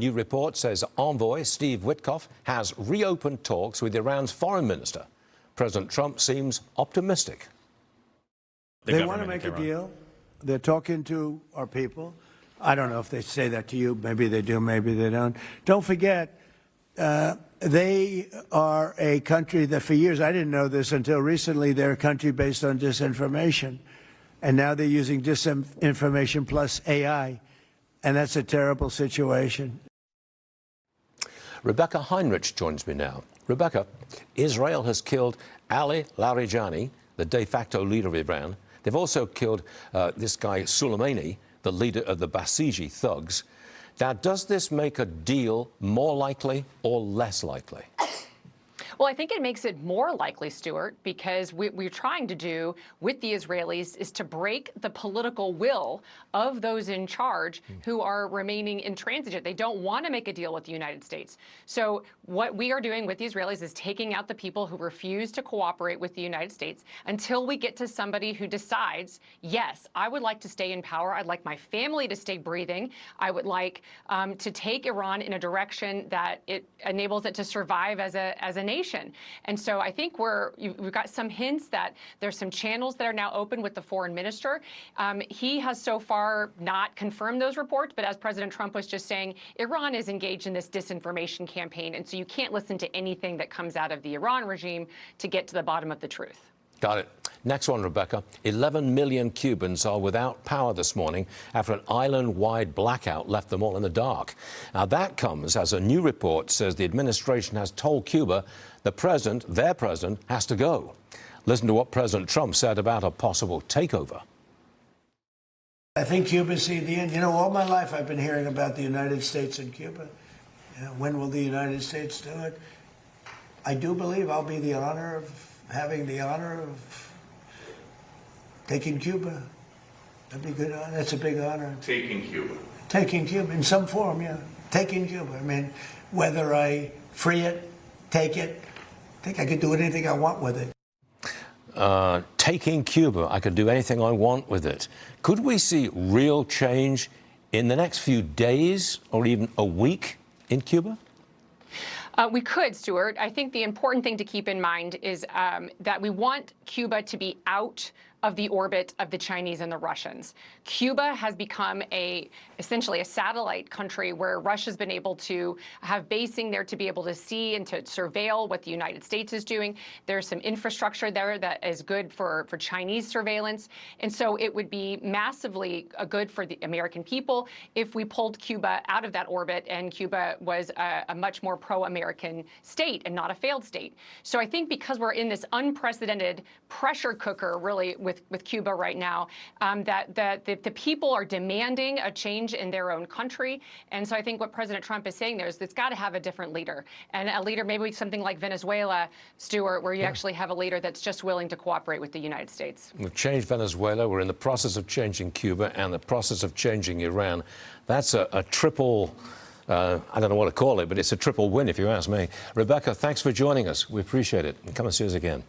New report says envoy Steve Witkoff has reopened talks with Iran's foreign minister. President Trump seems optimistic. They want to make a deal. They're talking to our people. I don't know if they say that to you. Maybe they do, maybe they don't. Don't forget, they are a country that for years, I didn't know this until recently, they're a country based on disinformation. And now they're using disinformation plus AI. And that's a terrible situation. Rebeccah Heinrichs joins me now. Rebeccah, Israel has killed Ali Larijani, the de facto leader of Iran. They've also killed this guy Soleimani, the leader of the Basiji thugs. Now, does this make a deal more likely or less likely? Well, I think it makes it more likely, Stuart, because what we're trying to do with the Israelis is to break the political will of those in charge who are remaining intransigent. They don't want to make a deal with the United States. So what we are doing with the Israelis is taking out the people who refuse to cooperate with the United States until we get to somebody who decides, yes, I would like to stay in power. I'd like my family to stay breathing. I would like to take Iran in a direction that it enables it to survive as a nation. And so I think we've got some hints that there's some channels that are now open with the foreign minister. He has so far not confirmed those reports, but as President Trump was just saying, Iran is engaged in this disinformation campaign, and so you can't listen to anything that comes out of the Iran regime to get to the bottom of the truth. Got it. Next one, Rebeccah. 11 million Cubans are without power this morning after an island-wide blackout left them all in the dark. Now, that comes as a new report says the administration has told Cuba the president, their president, has to go. Listen to what President Trump said about a possible takeover. I think Cuba's seen the end. You know, all my life I've been hearing about the United States and Cuba. You know, when will the United States do it? I do believe I'll be having the honor of taking Cuba. That'd be good. That's a big honor. Taking Cuba. Taking Cuba in some form, yeah. Taking Cuba. I mean, whether I free it, take it, I think I could do anything I want with it. Taking Cuba, I could do anything I want with it. Could we see real change in the next few days or even a week in Cuba? We could, Stuart. I think the important thing to keep in mind is that we want Cuba to be out of the orbit of the Chinese and the Russians. Cuba has become essentially a satellite country where Russia's been able to have basing there to be able to see and to surveil what the United States is doing. There's some infrastructure there that is good for Chinese surveillance. And so it would be massively good for the American people if we pulled Cuba out of that orbit and Cuba was a much more pro-American state and not a failed state. So I think because we're in this unprecedented pressure cooker, really, with Cuba right now, that the people are demanding a change in their own country. And so I think what President Trump is saying there is it's got to have a different leader. And a leader maybe something like Venezuela, Stuart, where you actually have a leader that's just willing to cooperate with the United States. We've changed Venezuela. We're in the process of changing Cuba and the process of changing Iran. That's a triple, I don't know what to call it, but it's a triple win if you ask me. Rebeccah, thanks for joining us. We appreciate it. And come and see us again.